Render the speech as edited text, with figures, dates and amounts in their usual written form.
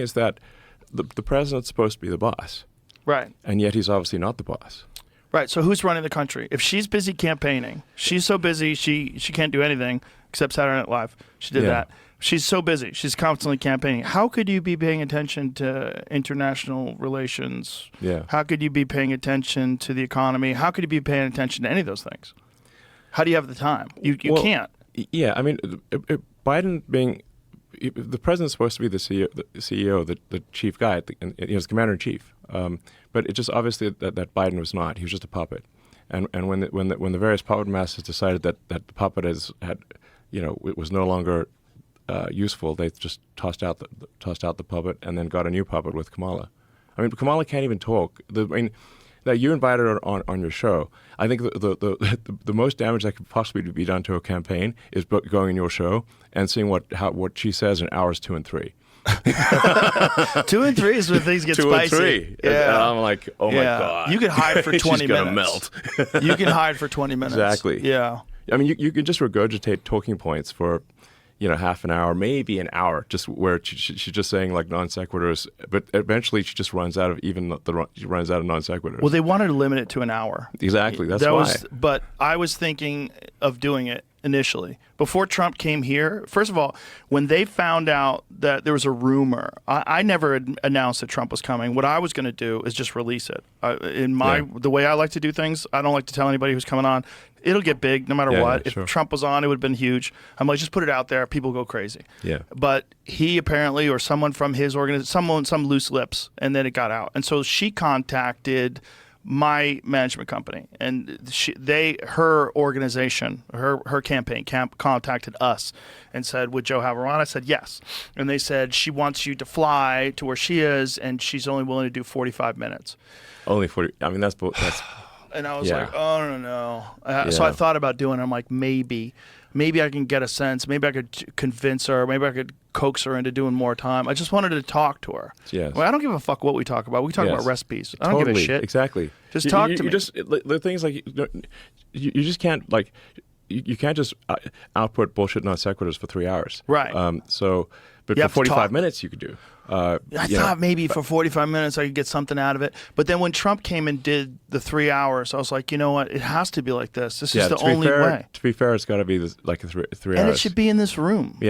is that the president's supposed to be the boss, Right. and yet he's obviously not the boss. Right. So who's running the country? If she's busy campaigning, she's so busy she can't do anything except Saturday Night Live. She did that. She's so busy. She's constantly campaigning. How could you be paying attention to international relations? Yeah. How could you be paying attention to the economy? How could you be paying attention to any of those things? How do you have the time? You can't. Yeah. I mean, Biden being the president's supposed to be the CEO, the chief guy, he was commander in chief. But it's just obviously that Biden was not. He was just a puppet. And when the various puppet masters decided that the puppet it was no longer useful, they just tossed out the puppet and then got a new puppet with Kamala. I mean, Kamala can't even talk. That you invited her on your show. I think the most damage that could possibly be done to a campaign is going on your show and seeing what she says in hours 2 and 3. 2 and 3 is when things get 2 spicy. and 3. Yeah. And I'm like, oh my God. You can hide for 20 She's gonna minutes. melt. You can hide for 20 minutes. Exactly. Yeah. I mean, you can just regurgitate talking points for, half an hour, maybe an hour, just where she's just saying like non sequiturs, but eventually she just runs out of non sequiturs. Well, they wanted to limit it to an hour. Exactly. That's why. But I was thinking of doing it initially before Trump came here. First of all, when they found out that there was a rumor, I never announced that Trump was coming. What I was going to do is just release it. The way I like to do things, I don't like to tell anybody who's coming on. It'll get big no matter what. If Trump was on, it would have been huge. I'm like, just put it out there. People go crazy. Yeah. But he apparently, or someone from his organization, some loose lips, and then it got out. And so she contacted my management company, and her organization, her campaign contacted us and said, would Joe have her on? I said yes. And they said she wants you to fly to where she is, and she's only willing to do 45 minutes. Only 40. I mean, that's. And I was like, oh, no. So I thought about doing it. I'm like, maybe I can get a sense. Maybe I could convince her. Maybe I could coax her into doing more time. I just wanted to talk to her. Yes. Well, I don't give a fuck what we talk about. We talk about recipes. I don't give a shit. Exactly. Just talk to me. The things like you just can't like you can't just output bullshit non sequiturs for 3 hours. Right. But for 45 minutes you could do. I thought maybe for 45 minutes I could get something out of it. But then when Trump came and did the 3 hours, I was like, you know what? It has to be like this. This is the only way. To be fair, it's got to be like 3 hours. And it should be in this room. Yes.